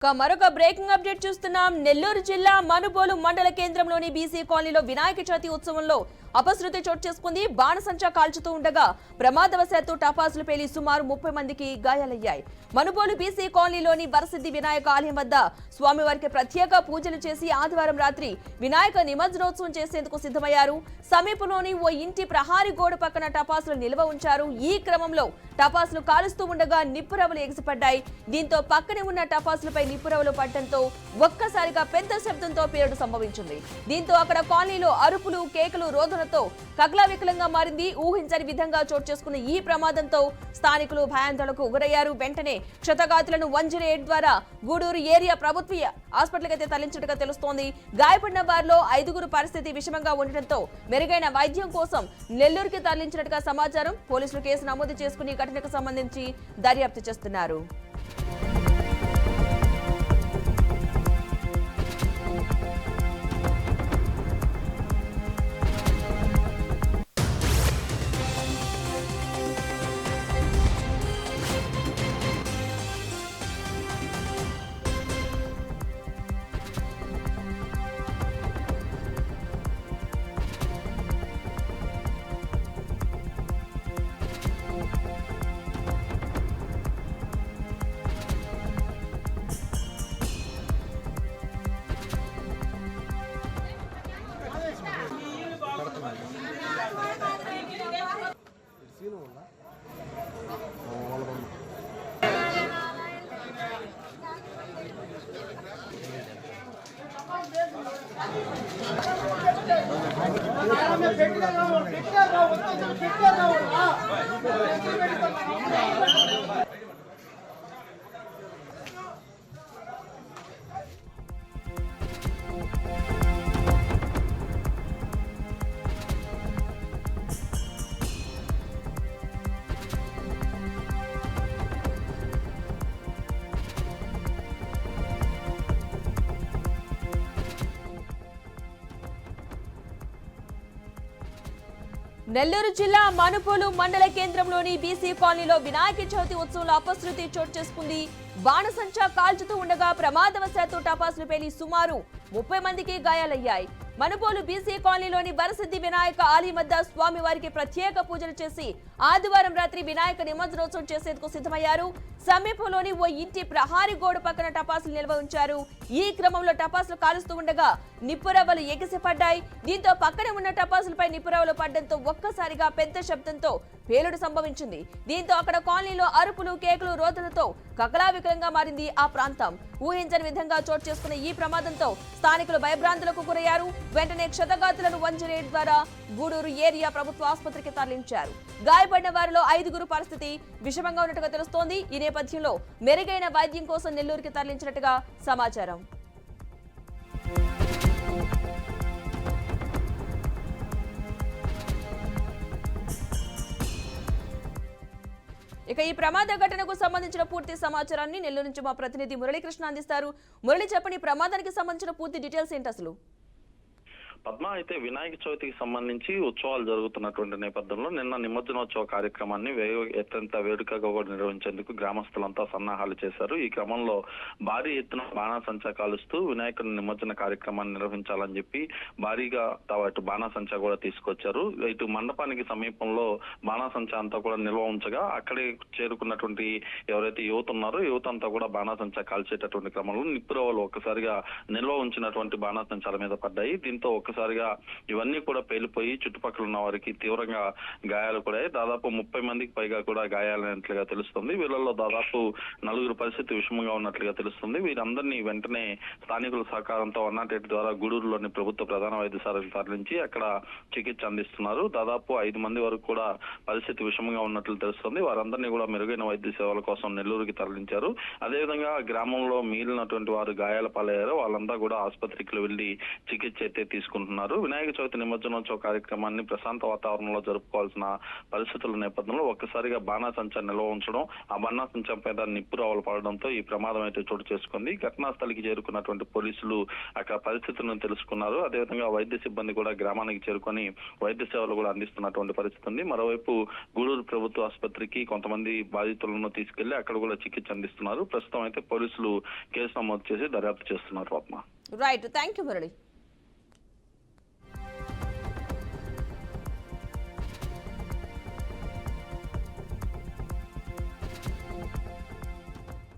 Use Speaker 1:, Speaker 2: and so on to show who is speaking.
Speaker 1: మరొక breaking update చూస్తున్నాం. నెల్లూరు జిల్లా మనుబోలు మండల కేంద్రంలోని బీసీ కాలనీలో వినాయక చవితి ఉత్సవంలో అపశృతి చోటు చేసుకుంది. బాణసంచా కాల్చుతూ ఉండగా ప్రమాదవశాత్తు టపాసులు పేలి సుమారు 30 మందికి గాయాలయ్యాయి. మనుబోలు బీసీ కాలనీలోని వరసిద్ధి వినాయక ఆలయం వద్ద స్వామివారికి ప్రత్యేక పూజలు చేసి ఆదివారం రాత్రి వినాయక నిమజ్జనోత్సవం చేసేందుకు సిద్ధమయ్యారు. సమీపంలోని ఓ ఇంటి ప్రహారీ గోడ పక్కన టపాసులు నిల్వ ఉంచారు. ఈ క్రమంలో టపాసులు కాలుస్తూ ఉండగా నిప్పురవ్వలు ఎగిసిపడ్డాయి. దీంతో పక్కనే ఉన్న టపాసులపై నిప్పురవ్వలు పడటంతో ఒక్కసారిగా పెద్ద శబ్దంతో పేలుడు సంభవించింది. దీంతో అక్కడ కాలనీలో అరుపులు, కేకలు, రోదనతో కగ్లావికలంగా మారింది. ఊహించని విధంగా చోటు చేసుకున్న ఈ ప్రమాదంతో స్థానికులు భయాందోళనకు గురయ్యారు. వెంటనే క్షతగాతులను 108 ద్వారా గూడూరు ఏరియా ప్రభుత్వ హాస్పిటల్కి అయితే తరలించినట్టుగా తెలుస్తోంది. గాయపడిన వారిలో 5గురు పరిస్థితి విషమంగా ఉండటంతో మెరుగైన వైద్యం కోసం నెల్లూరుకి తరలించినట్టుగా సమాచారం. పోలీసులు కేసు నమోదు చేసుకుని ఘటనకు సంబంధించి దర్యాప్తు చేస్తున్నారు. నెల్లూరు జిల్లా మనుబోలు మండల కేంద్రంలోని బీసీ కాలనీలో వినాయక చవితి ఉత్సవంలో అపశృతి చోటు చేసుకుంది. బాణసంచా కాల్చుతూ ఉండగా ప్రమాదవశాత్తు టపాసులు పేలి సుమారు 30 మందికి గాయాలయ్యాయి. మనుబోలు బీసీ కాలనీలోని వరసిద్ధి వినాయక ఆలయం వద్ద స్వామివారికి ప్రత్యేక పూజలు చేసి ఆదివారం రాత్రి వినాయక నిమజ్జనోత్సవం చేసేందుకు సిద్ధమయ్యారు. సమీపంలోని ఓ ఇంటి ప్రహారీ గోడ పక్కన టపాసులు నిల్వ ఉంచారు. ఈ క్రమంలో టపాసులు కాలుస్తూ ఉండగా నిప్పురవ్వలు ఎగిసిపడ్డాయి. దీంతో పక్కనే ఉన్న టపాసులపై నిప్పురవ్వలు పడడంతో ఒక్కసారిగా పెద్ద శబ్దంతో పేలుడు సంభవించింది. దీంతో అక్కడ కాలనీలో అరుపులు, కేకలు, రోదనతో కకలావికలంగా మారింది ఆ ప్రాంతం. ఊహించని విధంగా చోటు చేసుకున్న ఈ ప్రమాదంతో స్థానికులు భయభ్రాంతులకు గురయ్యారు. వెంటనే క్షతగాతులను 108 ద్వారా గూడూరు ఏరియా ప్రభుత్వ ఆసుపత్రికి తరలించారు. గాయపడిన వారిలో 5గురు పరిస్థితి విషమంగా ఉన్నట్టుగా తెలుస్తోంది. ఈ నేపథ్యంలో మెరుగైన వైద్యం కోసం నెల్లూరుకి తరలించినట్టుగా సమాచారం. ఇక ఈ ప్రమాద ఘటనకు సంబంధించిన పూర్తి సమాచారాన్ని నెల్లూరు నుంచి మా ప్రతినిధి మురళీకృష్ణ అందిస్తారు. మురళి, చెప్పండి, ప్రమాదానికి సంబంధించిన పూర్తి డీటెయిల్స్ ఏంటి అసలు?
Speaker 2: పద్మ, అయితే వినాయక చవితికి సంబంధించి ఉత్సవాలు జరుగుతున్నటువంటి నేపథ్యంలో నిన్న నిమజ్జనోత్సవ కార్యక్రమాన్ని అత్యంత వేడుకగా కూడా నిర్వహించేందుకు గ్రామస్తులంతా సన్నాహాలు చేశారు. ఈ క్రమంలో భారీ ఎత్తున బాణాసంచా కాలుస్తూ వినాయకుని నిమజ్జన కార్యక్రమాన్ని నిర్వహించాలని చెప్పి భారీగా ఇటు బాణాసంచా కూడా తీసుకొచ్చారు. ఇటు మండపానికి సమీపంలో బాణాసంచా అంతా కూడా నిల్వ ఉంచగా అక్కడే చేరుకున్నటువంటి ఎవరైతే యువత ఉన్నారో యువత అంతా కూడా బాణాసంచా కాల్చేటటువంటి క్రమంలో నిప్పురవ్వలు ఒక్కసారిగా నిల్వ ఉంచినటువంటి బాణాసంచాల మీద పడ్డాయి. దీంతో ఒక్కసారిగా ఇవన్నీ కూడా పేలిపోయి చుట్టుపక్కల ఉన్న వారికి తీవ్రంగా గాయాలు కూడా దాదాపు 30 మందికి పైగా కూడా గాయాలైనట్లుగా తెలుస్తుంది. వీళ్ళలో దాదాపు 4గురు పరిస్థితి విషమంగా ఉన్నట్లుగా తెలుస్తుంది. వీరందరినీ వెంటనే స్థానికుల సహకారంతో 108 ద్వారా గూడూరులోని ప్రభుత్వ ప్రధాన వైద్యశాలకు తరలించి అక్కడ చికిత్స అందిస్తున్నారు. దాదాపు 5 మంది వరకు కూడా పరిస్థితి విషమంగా ఉన్నట్లు తెలుస్తుంది. వారందరినీ కూడా మెరుగైన వైద్య సేవల కోసం నెల్లూరుకి తరలించారు. అదేవిధంగా గ్రామంలో మిగిలినటువంటి వారు గాయాల పాలయ్యారు. వాళ్ళంతా కూడా ఆసుపత్రికి వెళ్లి చికిత్స అయితే తీసుకున్నారు. చేసుకుంటున్నారు. వినాయక చవితి నిమజ్జనోత్సవ కార్యక్రమాన్ని ప్రశాంత వాతావరణంలో జరుపుకోవాల్సిన పరిస్థితుల నేపథ్యంలో ఒక్కసారిగా బాణాసంచా నిల్వ ఉంచడం, ఆ బాణాసంచా మీద నిప్పురవ్వలు పడడంతో ఈ ప్రమాదం అయితే చోటు చేసుకుంది. ఘటనా స్థలికి చేరుకున్నటువంటి పోలీసులు అక్కడ పరిస్థితులను తెలుసుకున్నారు. అదేవిధంగా వైద్య సిబ్బంది కూడా గ్రామానికి చేరుకొని వైద్య సేవలు కూడా అందిస్తున్నటువంటి పరిస్థితి ఉంది. మరోవైపు గూడూరు ప్రభుత్వ ఆసుపత్రికి కొంతమంది బాధితులను తీసుకెళ్లి అక్కడ కూడా చికిత్స అందిస్తున్నారు. ప్రస్తుతం అయితే పోలీసులు కేసు నమోదు చేసి దర్యాప్తు చేస్తున్నారు.
Speaker 1: Right, thank you Murali.